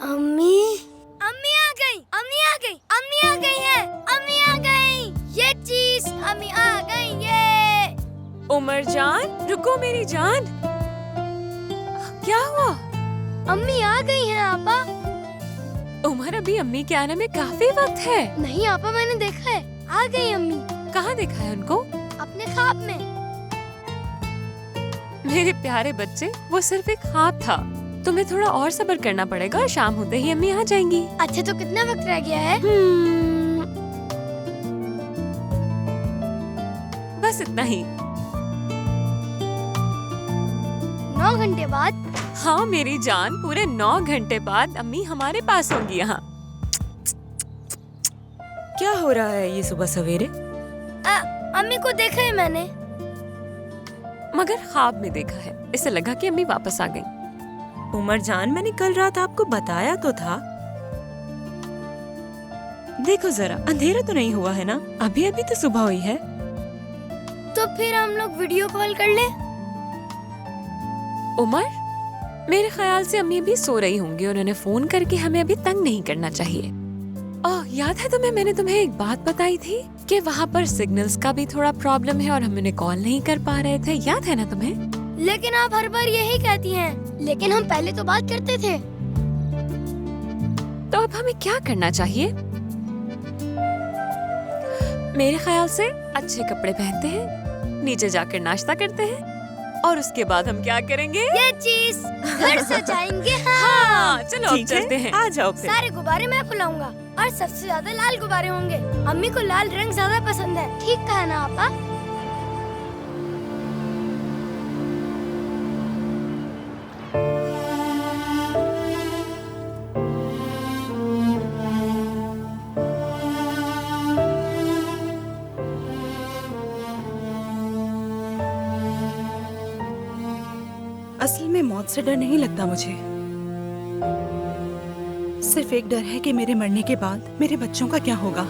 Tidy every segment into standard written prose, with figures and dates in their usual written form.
अम्मी, अम्मी आ गई, अम्मी आ गई, अम्मी आ गई है, अम्मी आ गई। ये चीज अम्मी आ गई ये। उमर जान, रुको मेरी जान। क्या हुआ? अम्मी आ गई हैं आपा। उमर, अभी अम्मी के आने में काफी वक्त है। नहीं आपा, मैंने देखा है, आ गई अम्मी। कहाँ देखा है उनको? अपने ख्वाब में। मेरे प्यारे बच्चे, वो सिर्फ एक ख्वाब था। तुम्हें थोड़ा और सब्र करना पड़ेगा और शाम होते ही अम्मी आ जाएंगी। अच्छा, तो कितना वक्त रह गया है? बस इतना ही। 9 घंटे बाद? हाँ मेरी जान, पूरे 9 घंटे बाद अम्मी हमारे पास होंगी यहाँ। क्या हो रहा है ये सुबह सवेरे? अम्मी को देखा है मैंने, मगर ख्वाब में देखा है। इसे लगा कि अम्मी वापस आ गई। उमर जान, मैंने कल रात आपको बताया तो था। देखो जरा, अंधेरा तो नहीं हुआ है ना? अभी अभी तो सुबह हुई है। तो फिर हम लोग वीडियो कॉल कर ले। उमर, मेरे ख्याल से अम्मी अभी सो रही होंगी और उन्हें फोन करके हमें अभी तंग नहीं करना चाहिए। ओह, याद है तुम्हें, मैंने तुम्हें एक बात बताई थी कि वहाँ पर सिग्नल्स का भी थोड़ा प्रॉब्लम है और हम उन्हें कॉल नहीं कर पा रहे थे। याद है ना तुम्हें? लेकिन आप हर बार यही कहती हैं। लेकिन हम पहले तो बात करते थे। तो अब हमें क्या करना चाहिए? मेरे ख्याल से अच्छे कपड़े पहनते हैं, नीचे जाकर नाश्ता करते हैं और उसके बाद हम क्या करेंगे? ये चीज घर सजाएंगे। हाँ, चलो अब ठीक है, चलते हैं। आ जाओ फिर। सारे गुब्बारे मैं फुलाऊंगा और सबसे ज्यादा लाल गुब्बारे होंगे। अम्मी को लाल रंग ज्यादा पसंद है। ठीक कहा ना आपा? असल में मौत से डर नहीं लगता मुझे। सिर्फ एक डर है कि मेरे मरने के बाद मेरे बच्चों का क्या होगा।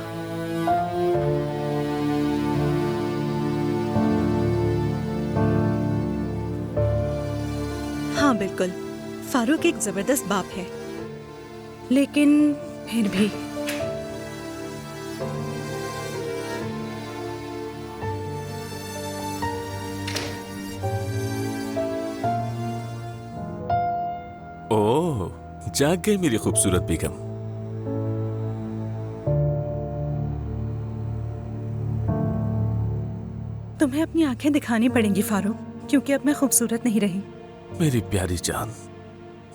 हाँ बिल्कुल, फारूक एक जबरदस्त बाप है, लेकिन फिर भी ओह, जाग गई मेरी खूबसूरत बेगम। तुम्हें अपनी आंखें दिखानी पड़ेंगी फारूक, क्योंकि अब मैं खूबसूरत नहीं रही। मेरी प्यारी जान,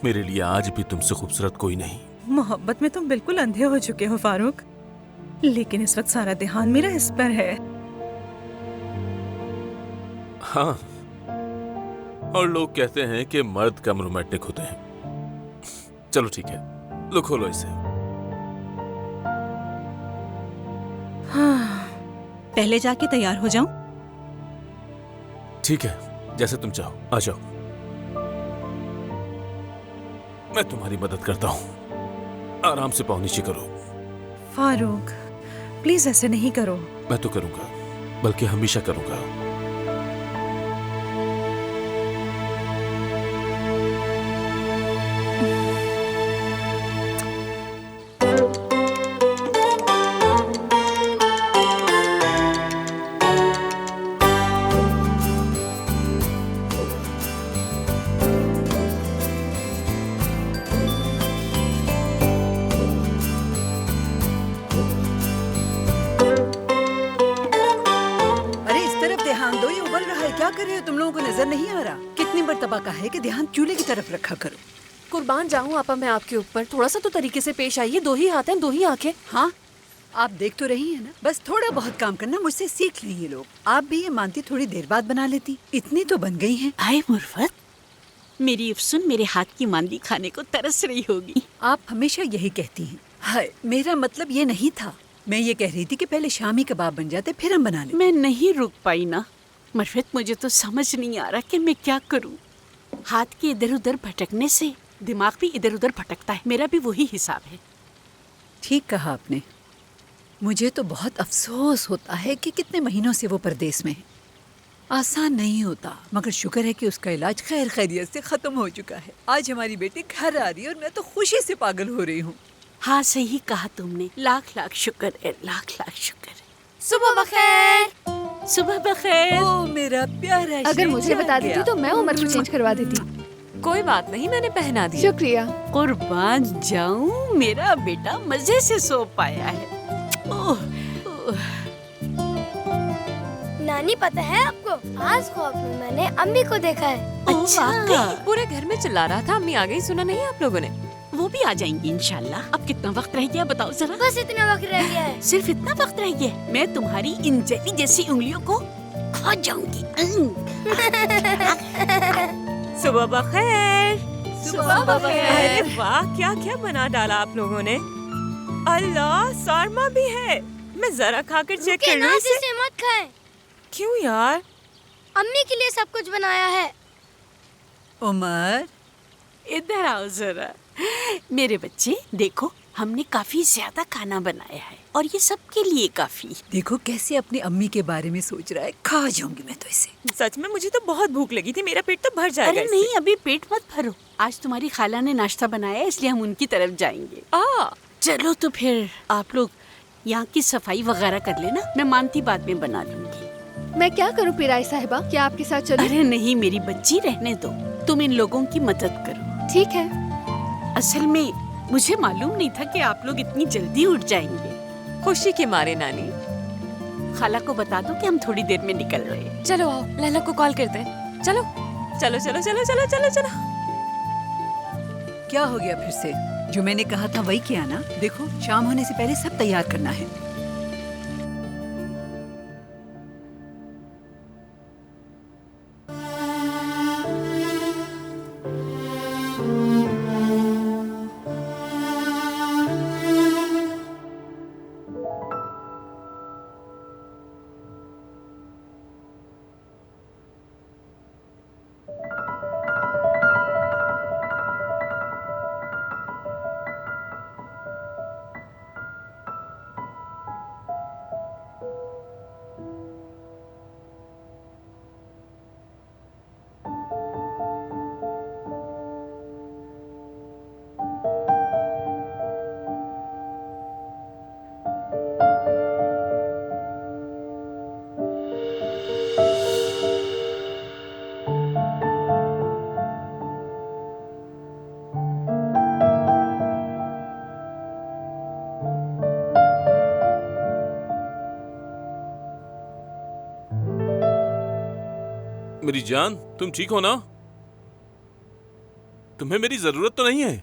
मेरे लिए आज भी तुमसे खूबसूरत कोई नहीं। मोहब्बत में तुम बिल्कुल अंधे हो चुके हो फारूक, लेकिन इस वक्त सारा ध्यान मेरा इस पर है। हाँ, और लोग कहते हैं कि मर्द कम रोमांटिक होते हैं। चलो ठीक है, लो खोलो इसे। हाँ, पहले जाके तैयार हो जाऊं? ठीक है, जैसे तुम चाहो, आ जाओ। मैं तुम्हारी मदद करता हूँ। आराम से पाँव नीचे करो। फारूक, प्लीज ऐसे नहीं करो। मैं तो करूंगा, बल्कि हमेशा करूंगा। क्या कर रहे हो? तुम लोगों को नजर नहीं आ रहा? कितनी मर्तबा कहा है कि ध्यान चूल्हे की तरफ रखा करो। कुर्बान जाऊं आपा मैं आपके ऊपर, थोड़ा सा तो तरीके से पेश आइए। 2 ही हाथ हैं, 2 ही आंखें। हाँ, आप देख तो रही हैं ना, बस थोड़ा बहुत काम करना मुझसे सीख ली ये लोग। आप भी ये मानती थोड़ी देर बाद बना लेती, इतनी तो बन गई हैं। आए मुर्फत, मेरी अफसुन मेरे हाथ की मांदी खाने को तरस रही होगी। आप हमेशा यही कहती हैं। हाय, मेरा मतलब ये नहीं था। मैं ये कह रही थी कि पहले शामी कबाब बन जाते, फिर हम बना लें। मैं नहीं रुक पाई ना मुर्फत, मुझे तो समझ नहीं आ रहा कि मैं क्या करूं। हाथ के इधर उधर भटकने से दिमाग भी इधर उधर भटकता है। मेरा भी वही हिसाब है। ठीक कहा आपने। मुझे तो बहुत अफसोस होता है कि कितने महीनों से वो परदेश में है। आसान नहीं होता, मगर शुक्र है कि उसका इलाज खैर खैरियत से खत्म हो चुका है। आज हमारी बेटी घर आ रही है और मैं तो खुशी से पागल हो रही हूँ। हाँ सही कहा तुमने, लाख लाख शुक्र है, लाख लाख शुक्र है। सुबह बखैर। सुबह बखैर। ओ मेरा प्यारा अगर मुझे शेर बता गया। देती तो मैं उमर को चेंज करवा देती। कोई बात नहीं, मैंने पहना दिया। शुक्रिया। कुर्बान जाऊं, मेरा बेटा मजे से सो पाया है। ओह, ओह। नानी पता है आपको, आज ख्वाब में मैंने अम्मी को देखा है। अच्छा, पूरे घर में चिल्ला रहा था, अम्मी आ गई, सुना नहीं आप लोगों ने? वो भी आ जाएंगी इंशाल्लाह। अब कितना वक्त रह गया बताओ जरा? बस इतना वक्त रह गया है। सिर्फ इतना वक्त रह गया है? मैं तुम्हारी इन जेली जैसी उंगलियों को खा जाऊंगी। सुबह बखैर। सुबह बखैर। अरे वाह, क्या क्या बना डाला आप लोगों ने। अल्लाह, सारमा भी है। मैं जरा खाकर चेक रुके कर लूं ना, इसे। इसे मत खाएं। क्यों यार? अम्मी के लिए सब कुछ बनाया है। उमर, इधर आओ जरा। मेरे बच्चे देखो, हमने काफी ज्यादा खाना बनाया है और ये सबके लिए काफी। देखो कैसे अपनी अम्मी के बारे में सोच रहा है। खा जाऊंगी मैं तो इसे। सच में मुझे तो बहुत भूख लगी थी, मेरा पेट तो भर जाएगा अरे इससे। नहीं, अभी पेट मत भरो। आज तुम्हारी खाला ने नाश्ता बनाया है, इसलिए हम उनकी तरफ जाएंगे। चलो तो फिर आप लोग यहाँ की सफाई वगैरह कर लेना, मैं मानती बाद में बना लूंगी। मैं क्या करूँ पिराई साहिबा, क्या आपके साथ चलूं? अरे नहीं मेरी बच्ची, रहने दो, तुम इन लोगों की मदद करो। ठीक है। असल में मुझे मालूम नहीं था कि आप लोग इतनी जल्दी उठ जाएंगे। खुशी के मारे नानी। खाला को बता दो कि हम थोड़ी देर में निकल रहे हैं। चलो आओ, लैला को कॉल करते हैं। चलो चलो चलो चलो चलो चलो चलो। क्या हो गया फिर से? जो मैंने कहा था वही किया ना। देखो शाम होने से पहले सब तैयार करना है। मेरी जान, तुम ठीक हो ना? तुम्हें मेरी जरूरत तो नहीं है?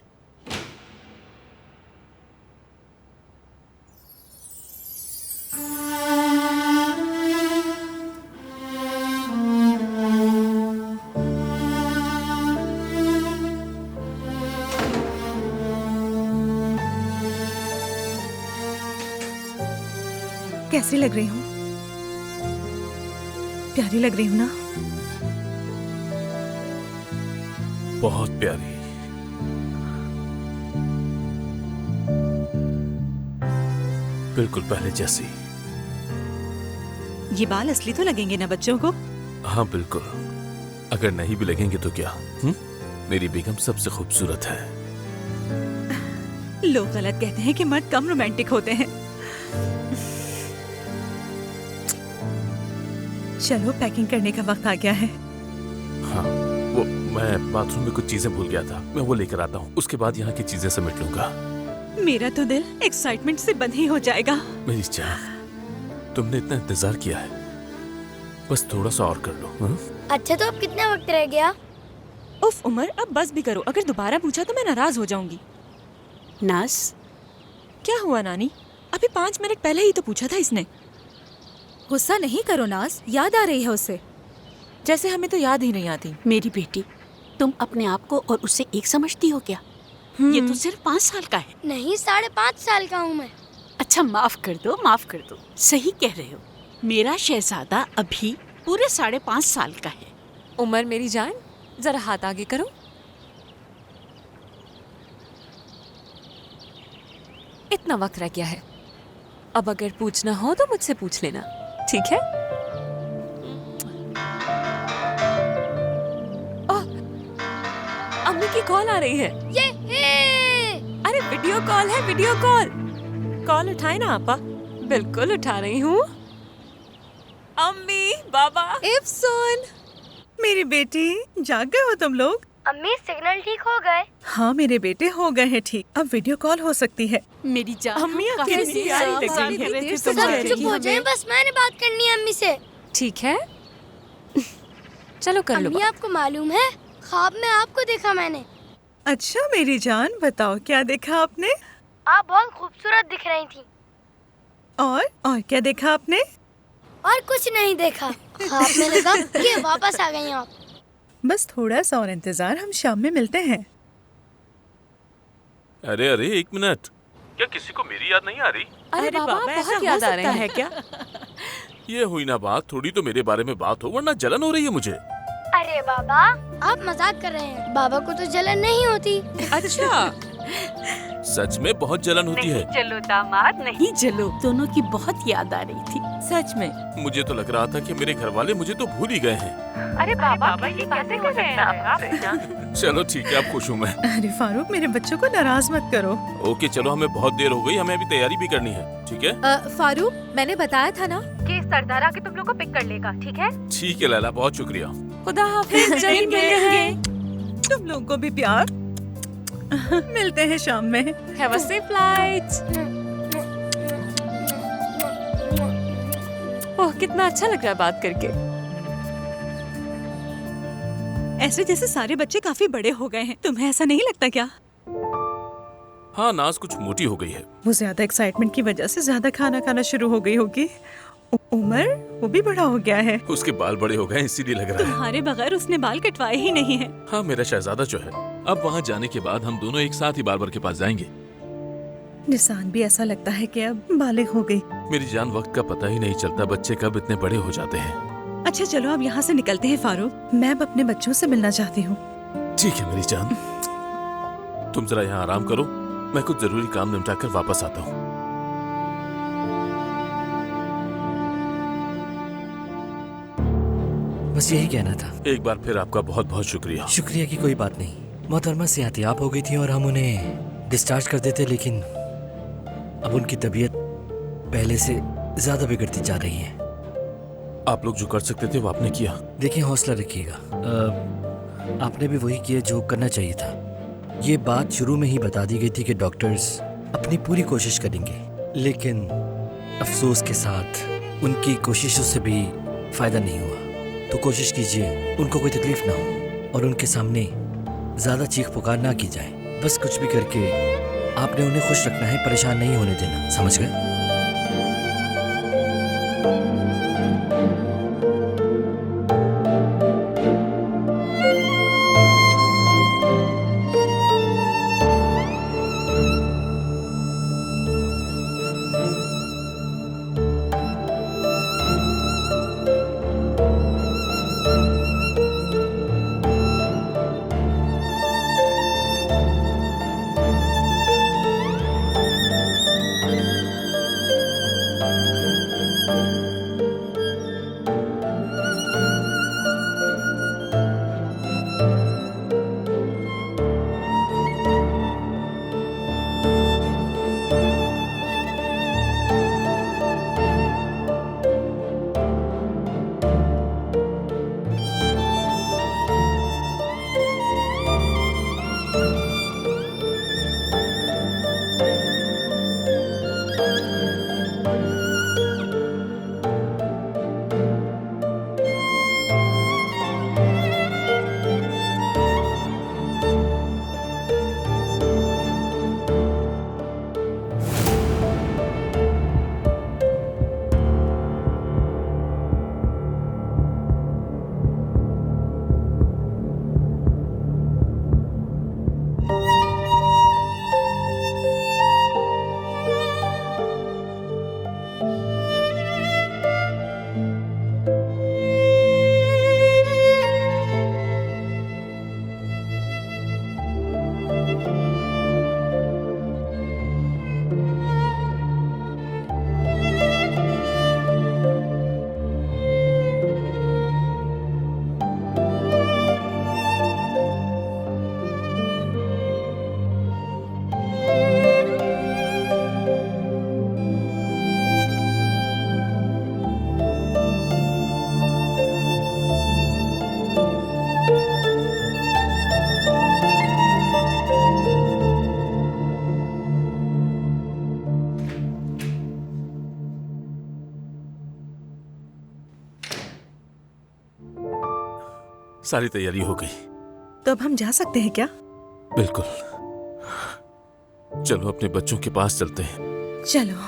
कैसी लग रही हूँ? प्यारी लग रही हूँ ना? बहुत प्यारी। बिल्कुल पहले जैसी। ये बाल असली तो लगेंगे ना बच्चों को? हाँ बिल्कुल। अगर नहीं भी लगेंगे तो क्या? मेरी बेगम सबसे खूबसूरत है। लोग गलत कहते हैं कि मर्द कम रोमांटिक होते हैं। चलो पैकिंग करने का वक्त आ गया है। हाँ, वो मैं बाथरूम में कुछ चीजें भूल गया था, मैं वो लेकर आता हूँ। उसके बाद यहाँ की चीजें समेट लूंगा। मेरा तो दिल एक्साइटमेंट से बंद ही हो जाएगा। मेरी जान, तुमने इतना इंतजार किया है, बस थोड़ा सा और कर लो। हाँ? अच्छा तो अब कितना वक्त रह गया? उफ उमर, अब बस भी करो। अगर दोबारा पूछा तो मैं नाराज हो जाऊंगी। नाज, क्या हुआ नानी? अभी 5 मिनट पहले ही तो पूछा था इसने। गुस्सा नहीं करो नाज, याद आ रही है उसे। जैसे हमें तो याद ही नहीं आती। मेरी बेटी, तुम अपने आप को और उसे एक समझती हो क्या? ये तो सिर्फ 5 साल का है। नहीं, 5.5 साल का हूँ मैं। अच्छा माफ कर दो, माफ कर दो। सही कह रहे हो, मेरा शहजादा अभी पूरे 5.5 साल का है। उमर मेरी जान, जरा हाथ आगे करो। इतना वक्त रह गया है, अब अगर पूछना हो तो मुझसे पूछ लेना, ठीक है? अम्मी की कॉल आ रही है। ये अरे वीडियो कॉल है, वीडियो कॉल। कॉल उठाए ना आपा। बिल्कुल उठा रही हूँ। अम्मी, बाबा। इफ्सन, मेरी बेटी, जाग गए हो तुम लोग? अम्मी सिग्नल ठीक हो गए। हाँ मेरे बेटे हो गए हैं ठीक। अब वीडियो कॉल हो सकती है। मेरी जान अम्मी काफी कैसी देर आई से लग रही इंतजार कर रहे थे है। तुम सब चुप हो जाए, बस मैंने बात करनी है अम्मी से। ठीक है, चलो कर लो अम्मी बात। आपको मालूम है, ख्वाब में आपको देखा मैंने। अच्छा मेरी जान, बताओ क्या देखा आपने? आप बहुत खूबसूरत दिख रही थी। और क्या देखा आपने? और कुछ नहीं देखा, ख्वाब में लगा कि वापस आ गई आप। बस थोड़ा सा और इंतजार, हम शाम में मिलते हैं। अरे अरे, एक मिनट, क्या किसी को मेरी याद नहीं आ रही? अरे बाबा, ऐसा बहुत हो याद आ रहे सकता हैं। है क्या? ये हुई ना बात, थोड़ी तो मेरे बारे में बात हो, वरना जलन हो रही है मुझे। अरे बाबा, आप मजाक कर रहे हैं। बाबा को तो जलन नहीं होती। अच्छा, सच में बहुत जलन होती है। चलो दामाद, नहीं चलो। दोनों की बहुत याद आ रही थी। सच में। मुझे तो लग रहा था कि मेरे घर वाले मुझे तो भूल ही गए हैं। अरे बाबा ये कैसे हो सकता है आपसे? चलो ठीक है, अब खुश हूँ मैं। अरे फारूक, मेरे बच्चों को नाराज मत करो। ओके चलो, हमें बहुत देर हो गई, हमें अभी तैयारी भी करनी है, ठीक है? फारूक, मैंने बताया था ना। कि सरदार आके तुम लोग को पिक कर लेगा, ठीक है? ठीक है लैला, बहुत शुक्रिया। खुदा हाफिज, जल्दी मिलेंगे। तुम लोगों को भी प्यार। मिलते हैं शाम में। Have a safe flight. ओह, कितना अच्छा लग रहा है बात करके। ऐसे जैसे सारे बच्चे काफी बड़े हो गए हैं। तुम्हें ऐसा नहीं लगता क्या? हाँ, नाज कुछ मोटी हो गई है। वो ज्यादा एक्साइटमेंट की वजह से ज्यादा खाना खाना शुरू हो गई होगी। उमर, वो भी बड़ा हो गया है। उसके बाल बड़े हो गए, इसीलिए लग रहा है। तुम्हारे बगैर उसने बाल कटवाए ही नहीं है। हाँ, मेरा शहजादा जो है। अब वहाँ जाने के बाद हम दोनों एक साथ ही बार्बर के पास जाएंगे। निशान भी ऐसा लगता है कि अब बालिग हो गई। मेरी जान, वक्त का पता ही नहीं चलता, बच्चे कब इतने बड़े हो जाते हैं। अच्छा चलो, अब यहाँ से निकलते हैं फारूक। मैं अब अपने बच्चों से मिलना चाहती हूँ। ठीक है मेरी जान, तुम जरा यहाँ आराम करो, मैं कुछ जरूरी काम निपटा कर वापस आता हूँ। बस यही कहना था। एक बार फिर आपका बहुत बहुत शुक्रिया। शुक्रिया की कोई बात नहीं। मोहतरमा सेहतियाब हो गई थी और हम उन्हें डिस्चार्ज कर देते, लेकिन अब उनकी तबीयत पहले से ज्यादा बिगड़ती जा रही है। आप लोग जो कर सकते थे वो आपने किया। देखिए, हौसला रखिएगा। आपने भी वही किया जो करना चाहिए था। ये बात शुरू में ही बता दी गई थी कि डॉक्टर्स अपनी पूरी कोशिश करेंगे, लेकिन अफसोस के साथ उनकी कोशिशों से भी फायदा नहीं हुआ। तो कोशिश कीजिए उनको कोई तकलीफ ना हो और उनके सामने ज्यादा चीख पुकार ना की जाए। बस कुछ भी करके आपने उन्हें खुश रखना है, परेशान नहीं होने देना, समझ गए? सारी तैयारी हो गई। तो अब हम जा सकते हैं क्या? बिल्कुल, चलो अपने बच्चों के पास चलते हैं। चलो।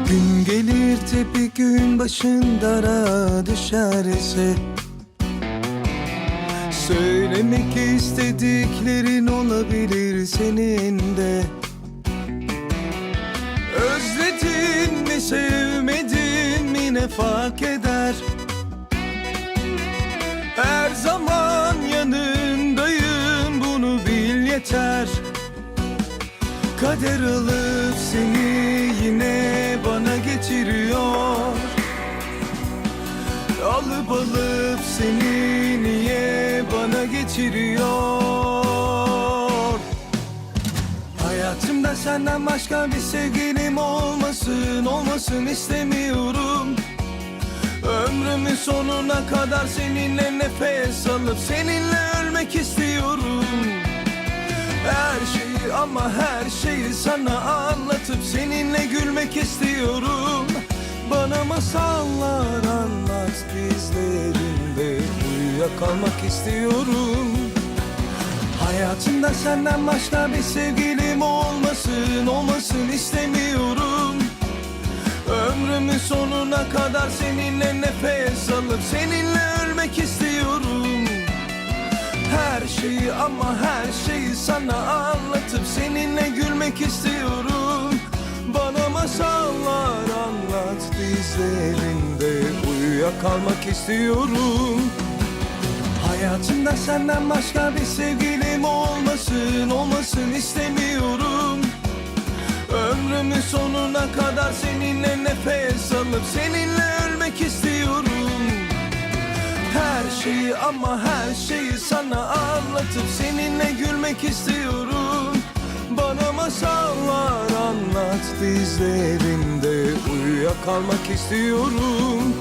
Gün gelir de bir gün başın dara düşerse, söylemek istediklerin olabilir senin de. Özledin mi, sevmedin mi ne fark eder? Her zaman yanındayım, bunu bil yeter. Kader alıp seni yine bana getiriyor. Alıp seni niye bana getiriyor? Hayatımda senden başka bir sevgilim olmasın istemiyorum. Ömrümün sonuna kadar seninle nefes alıp seninle ölmek istiyorum. Her şeyi ama her şeyi sana anlatıp seninle gülmek istiyorum. Bana masallar anlat, dizlerinde uyuyakalmak istiyorum. Hayatımda senden başka bir sevgilim olmasın istemiyorum. Ömrümün sonuna kadar seninle nefes alıp seninle ölmek istiyorum. Her şeyi ama her şeyi sana anlatıp seninle gülmek istiyorum. Bana masallar anlat, dizlerinde uyuyakalmak istiyorum. Hayatımda senden başka bir sevgilim olmasın istemiyorum. Ömrümün sonuna kadar seninle nefes alıp seninle ölmek istiyorum. Her şeyi ama her şeyi sana anlatıp seninle gülmek istiyorum. Bana masallar anlat, dizlerinde uyuyakalmak istiyorum.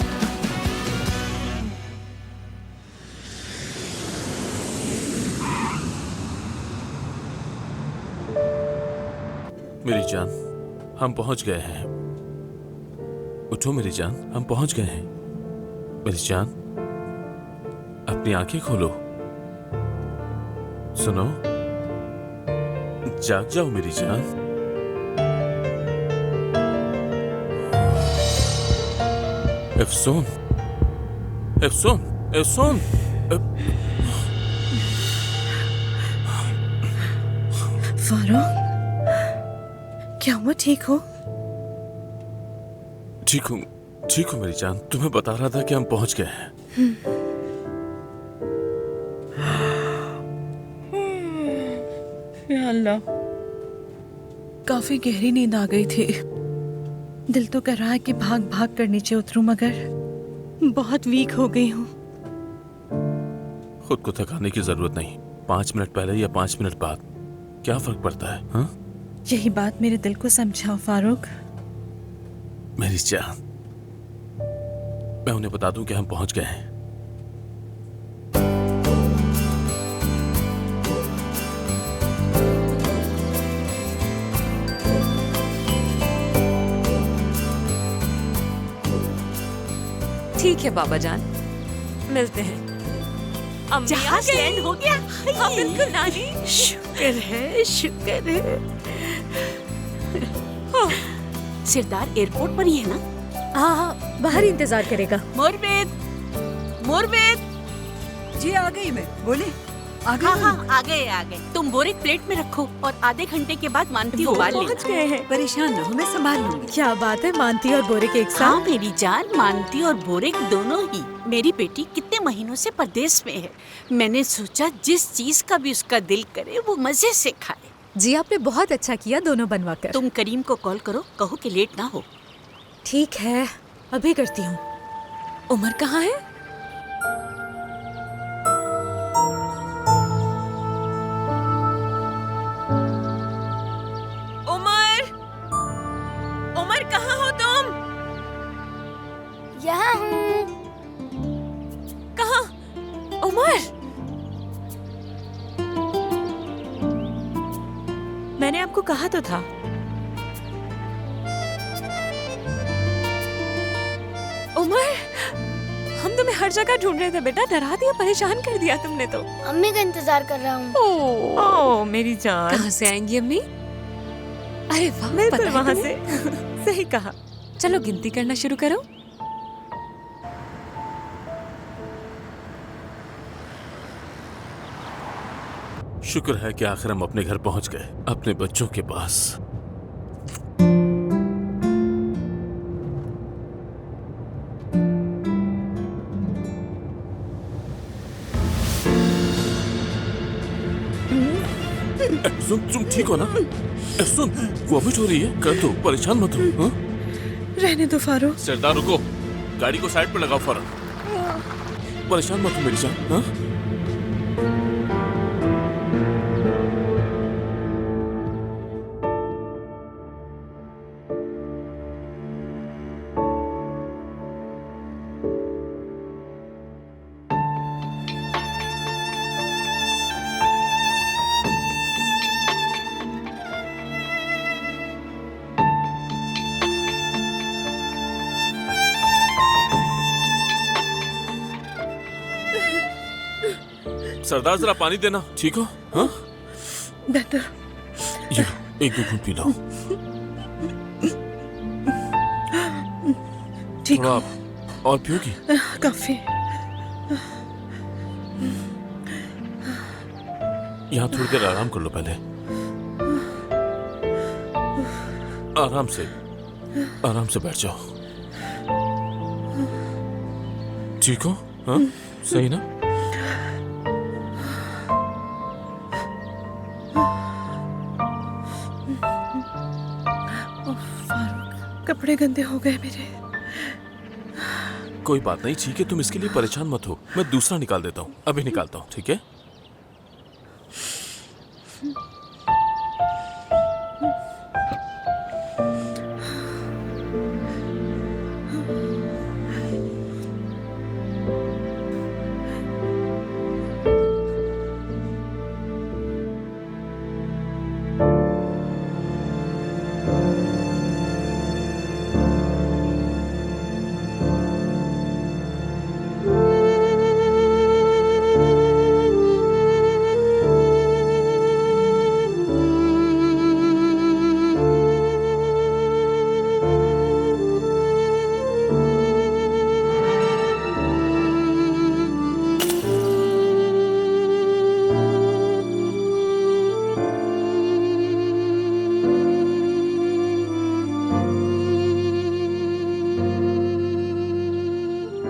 मेरी जान, हम पहुंच गए हैं। उठो मेरी जान, हम पहुंच गए हैं। मेरी जान, अपनी आंखें खोलो। सुनो, जाग जाओ मेरी जान। एफसून, एफसून, एफसून। फारूक, क्या हुआ? ठीक हो? ठीक हूँ मेरी जान। तुम्हें बता रहा था कि हम पहुंच गए हैं। या अल्लाह, काफी गहरी नींद आ गई थी। दिल तो कर रहा है कि भाग भाग कर नीचे उतरूं, मगर बहुत वीक हो गई हूँ। खुद को थकाने की जरूरत नहीं। 5 मिनट पहले या 5 मिनट बाद क्या फर्क पड़ता है? हाँ, यही बात मेरे दिल को समझाओ फारूक। मेरी जान, मैं उन्हें बता दूं कि हम पहुंच गए हैं। ठीक है बाबा जान, मिलते हैं। जहाज लैंड हो गया। हाँ बिल्कुल नानी। शुक्र है, शुक्र है। सिरदार एयरपोर्ट पर ही है ना? हाँ हाँ, बाहर ही इंतजार करेगा। मोरबेद, मोरबेद। जी आ गई मैं, बोले आ गई। हाँ, आ गए। तुम बोरिक प्लेट में रखो और आधे घंटे के बाद मानती उबाल लेना। पहुंच गए हैं। परेशान न हो, मैं संभाल लूंगी। क्या बात है, मानती और बोरिक एक साथ। हाँ मेरी जान, मानती और बोरिक दोनों ही। मेरी बेटी कितने महीनों से परदेश में है। मैंने सोचा जिस चीज का भी उसका दिल करे वो मजे से खाए। जी आपने बहुत अच्छा किया दोनों बनवा कर। तुम करीम को कॉल करो, कहो कि लेट ना हो। ठीक है, अभी करती हूँ। उमर कहाँ है? उमर, उमर कहाँ हो तुम? यहाँ हूँ। कहाँ? उमर, मैंने आपको कहा तो था। उमर, हम तुम्हें हर जगह ढूंढ रहे थे बेटा, डरा दिया, परेशान कर दिया तुमने तो। अम्मी का इंतजार कर रहा हूँ। ओह मेरी जान, कहाँ से आएंगी अम्मी? अरे वाह, बिल्कुल पता है वहाँ तुम्हें? से। सही कहा। चलो गिनती करना शुरू करो। शुक्र है कि आखिर हम अपने घर पहुंच गए, अपने बच्चों के पास। सुन, तुम ठीक हो ना? सुन, वॉमिट हो रही है, कर दो, परेशान मत हो। हाँ? रहने दो फारूक। सरदार रुको, गाड़ी को साइड पर लगाओ फौरन। परेशान मत हो मेरी जान। हाँ? सरदार जरा पानी देना, ठीक हो? हाँ? बेहतर। ये एक दो घूंट पी लो। ठीक थोड़ा हो? और पियोगी? काफी। यहाँ थोड़ी देर आराम कर लो पहले। आराम से बैठ जाओ। ठीक हो? हाँ? सही ना? कपड़े गंदे हो गए मेरे। कोई बात नहीं, ठीक है, तुम इसके लिए परेशान मत हो, मैं दूसरा निकाल देता हूँ, अभी निकालता हूँ, ठीक है?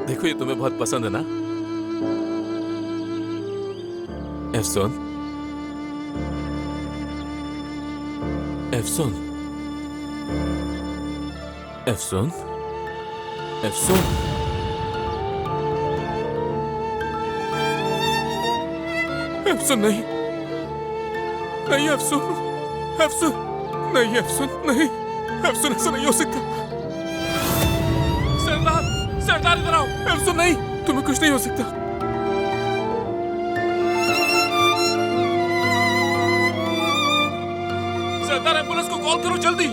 देखो, ये तुम्हें बहुत पसंद है ना? एफसोन, एफसोन, एफसोन, एफसोन, एफसोन नहीं, नहीं एफसोन, एफसोन, नहीं एफसोन, नहीं एफसोन, ऐसा नहीं हो सकता। सरदार इधर आओ। एफसोन नहीं, तुम्हें कुछ नहीं हो सकता। सरदार, एम्बुलेंस को कॉल करो जल्दी।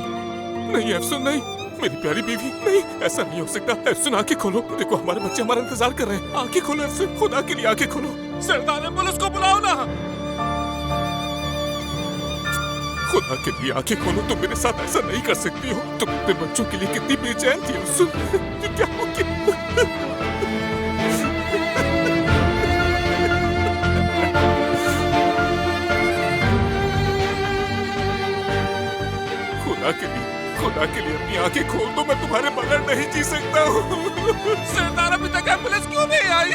नहीं एफसोन नहीं, मेरी प्यारी बीवी, नहीं, ऐसा नहीं हो सकता। एफसोन आंखें खोलो, देखो हमारे बच्चे हमारा इंतजार कर रहे हैं। आंखें खोलो एफसोन, खुदा के लिए आंखें खोलो। सरदार, एम्बुलेंस को बुलाओ ना। खुदा के लिए आंखें खोलो, तुम मेरे साथ ऐसा नहीं कर सकती हो। तुम अपने बच्चों के लिए कितनी बेचैन थी एफसोन। क्या हो गया? खुदा के लिए अपनी आंखें खोल दो, मैं तुम्हारे बगैर नहीं जी सकता हूँ। सरदार, अभी तक एम्बुलेंस क्यों नहीं आई?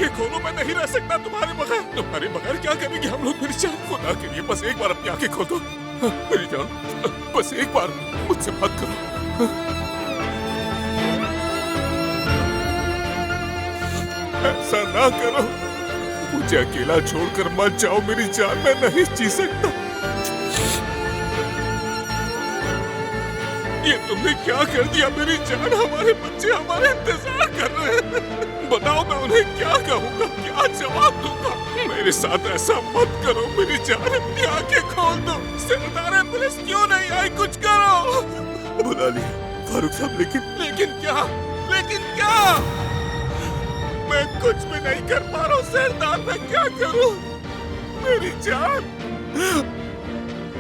आंखें खोलो, मैं नहीं रह सकता तुम्हारे बगैर क्या करेंगे हम लोग? मेरी जान, खुदा के लिए बस एक बार अपनी आंखें खोल दो मेरी जान, बस एक बार मुझसे बात करो। ऐसा ना करो, मुझे अकेला छोड़कर मत जाओ मेरी जान, मैं नहीं जी सकता। ये तुमने क्या कर दिया मेरी जान? हमारे बच्चे हमारे इंतजार कर रहे हैं। बताओ मैं उन्हें क्या कहूँगा, क्या जवाब दूंगा? मेरे साथ ऐसा मत करो मेरी जान, अपनी आंखें खोल दो। सरदार पुलिस क्यों नहीं आई? कुछ करो। बुला लिया फारूक साहब, लेकिन क्या? मैं कुछ भी नहीं कर पा रहा हूँ सरदार, मैं क्या करूँ? मेरी जान,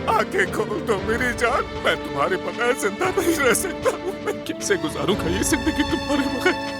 आंखें खोल दो मेरी जान, मैं तुम्हारे बगैर जिंदा नहीं रह सकता। मैं कैसे गुजारूंगा ये जिंदगी तुम्हारे बगैर?